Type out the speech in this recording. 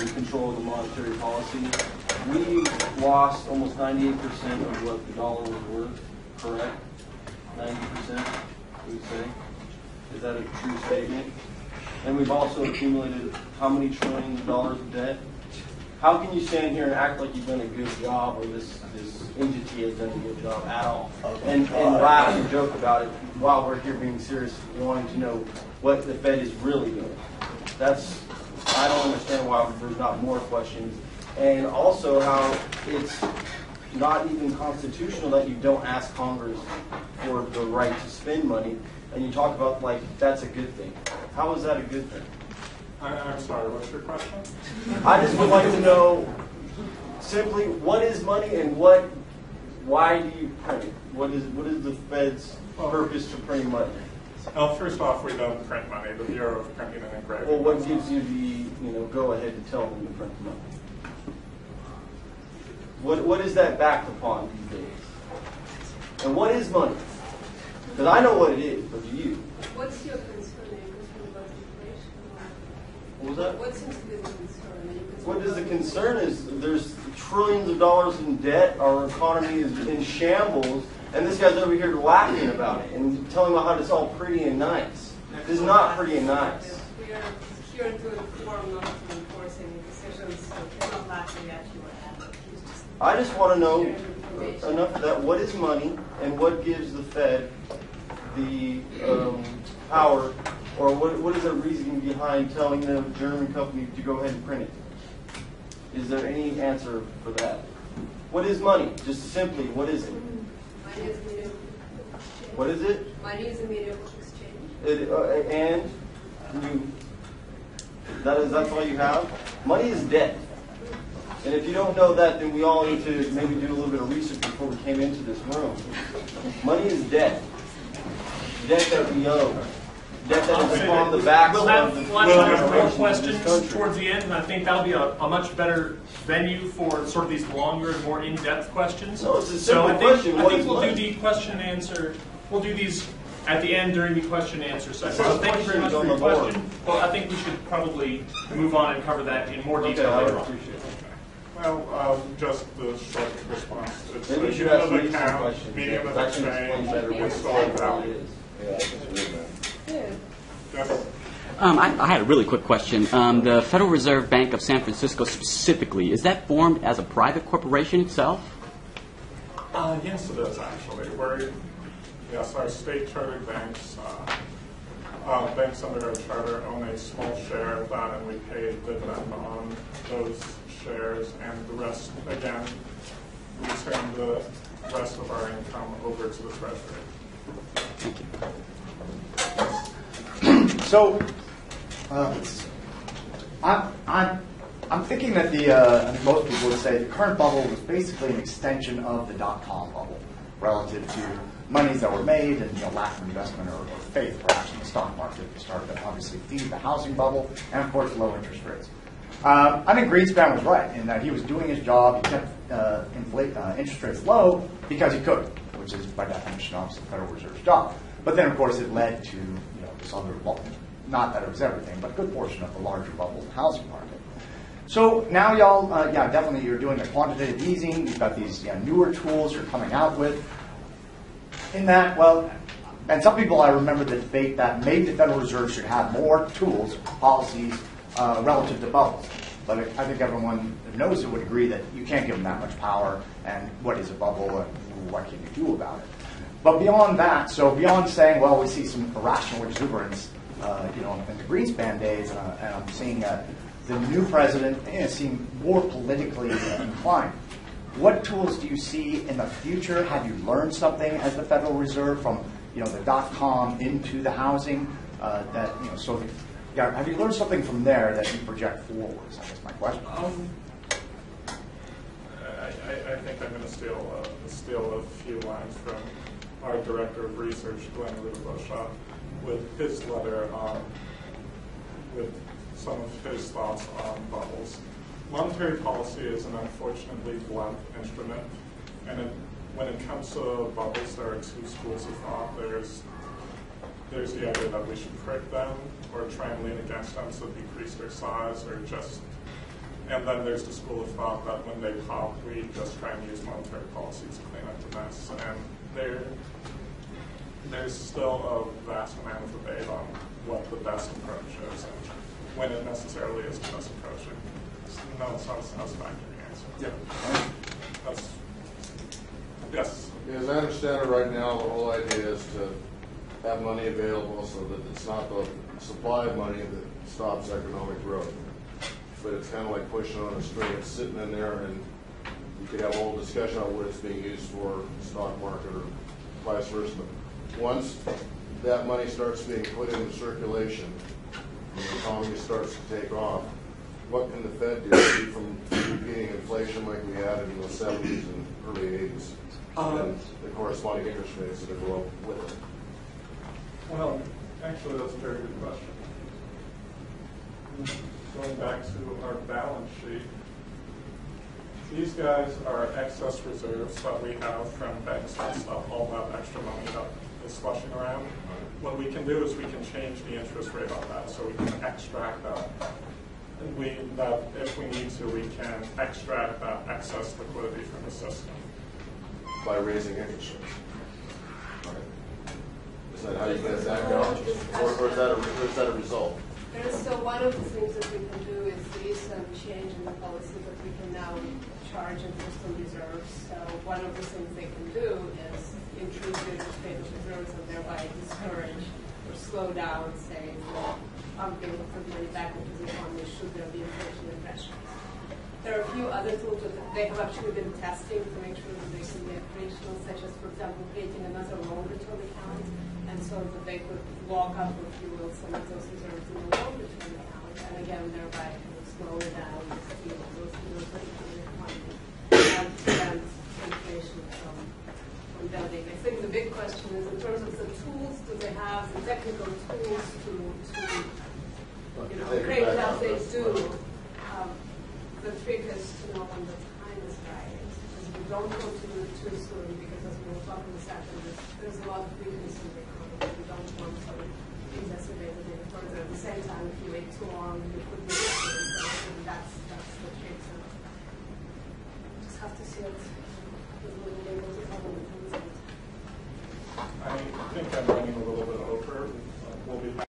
in control of the monetary policy. We lost almost 98% of what the dollar was worth, correct? 90%, we say? Is that a true statement? And we've also accumulated how many trillions of dollars of debt? How can you stand here and act like you've done a good job, or this entity has done a good job at all, and laugh and joke about it while we're here being serious, wanting to know what the Fed is really doing? I don't understand why there's not more questions, and also how it's not even constitutional that you don't ask Congress for the right to spend money, and you talk about like that's a good thing. How is that a good thing? I'm sorry, what's your question? I just would like to know simply what is money and why do you print it? What is the Fed's purpose to print money? Well, first off, we don't print money. The Bureau of Printing and Engraving. Well, what gives you the go ahead to tell them to print the money? What is that backed upon these days? And what is money? Because I know what it is, but do you? What's your concern? About inflation? What was that? What seems to be the concern? What is the concern is there's trillions of dollars in debt, our economy is in shambles, and this guy's over here laughing about it and telling about how it's all pretty and nice. This is not pretty and nice. We are here to inform, not to enforce any decisions, so we're not laughing at you or at you. I just want to know enough of that. What is money, and what gives the Fed the power, or what is the reasoning behind telling the German company to go ahead and print it? Is there any answer for that? What is money? Just simply, what is it? Money is a medium of exchange. What is it? Money is a medium of exchange. And that's all you have? Money is debt. And if you don't know that, then we all need to maybe do a little bit of research before we came into this room. Money is debt. Debt that we owe. Debt that is upon the backs We'll of have the more questions towards the end, and I think that'll be a much better venue for sort of these longer and more in-depth questions. No, it's a simple question. I think we'll do the question and answer. We'll do these at the end during the question and answer session. So thank you very much for your question. Well, I think we should probably move on and cover that in more detail later on. Appreciate it. Well, just the short response. It's Maybe a you should unit ask of me some account, questions. medium of That can explain exchange, better what and stored value. it is. Yes. I had a really quick question. The Federal Reserve Bank of San Francisco specifically, is that formed as a private corporation itself? Yes, it is actually. Yes, our state chartered banks, banks under our charter own a small share of that, and we pay dividend on those shares, and the rest, again, we send the rest of our income over to the Treasury. Thank you. So, I'm thinking that I think most people would say the current bubble was basically an extension of the dot-com bubble relative to monies that were made and lack of investment or faith perhaps in the stock market started to obviously feed the housing bubble and of course low interest rates. I think Greenspan was right in that he was doing his job. He kept interest rates low because he could, which is by definition obviously the Federal Reserve's job. But then of course it led to this other bubble. Not that it was everything, but a good portion of the larger bubble in the housing market. So now y'all, definitely you're doing the quantitative easing. You've got these newer tools you're coming out with. In that, and some people I remember the debate that maybe the Federal Reserve should have more tools, policies, relative to bubbles. But I think everyone who knows it would agree that you can't give them that much power, and what is a bubble, and what can you do about it? But beyond that, so beyond saying, well, we see some irrational exuberance, in the Greenspan days, and I'm seeing the new president seem more politically inclined. What tools do you see in the future? Have you learned something as the Federal Reserve from the dot-com into the housing? Have you learned something from there that you project forwards? I guess my question. I think I'm going to steal a few lines from our director of research, Glenn Rubosha, with his letter with some of his thoughts on bubbles. Monetary policy is an unfortunately blunt instrument, and when it comes to bubbles, there are two schools of thought. There's the idea that we should prick them or try and lean against them to decrease their size or just And then there's the school of thought that when they pop, we just try and use monetary policies to clean up the mess. And there's still a vast amount of debate on what the best approach is and when it necessarily is the best approach. No, it's not a satisfactory answer. Yeah. That's, yes. As I understand it right now, the whole idea is to have money available so that it's not the supply of money that stops economic growth. But it's kind of like pushing on a string. It's sitting in there, and you could have a whole discussion on what it's being used for, stock market or vice versa. Once that money starts being put into circulation and the economy starts to take off, what can the Fed do to keep from repeating inflation like we had in the 70s and early 80s? And the corresponding interest rates that go up with it. Well, actually, that's a very good question. Going back to our balance sheet, these guys are excess reserves that we have from banks and stuff, all that extra money that is slushing around. What we can do is we can change the interest rate on that, so we can extract that. And that if we need to, we can extract that excess liquidity from the system. By raising interest rates. Right. Is that how you get that down? Or is that a result? So one of the things that we can do is there is some change in the policy that we can now charge interest on reserves. So one of the things they can do is increase the interest rate of reserves and thereby discourage or slow down, say, pumping of the money back into the economy should there be inflationary pressure. There are a few other tools that they have actually been testing to make sure that they can be operational, such as, for example, creating another longer-term account, and so that they could lock up, if you will, some of those reserves in a longer-term account, and again, thereby kind of slow down the speed of those reserves in the economy and prevent inflation from building. I think the big question is, in terms of the tools, do they have the technical tools to create as they do? The trick is to know when the time is right. Because we don't want to do it too soon, because as we will talk in a second, there's a lot of weakness in the economy. We don't want to exacerbate it any further. At the same time, if you wait too long, you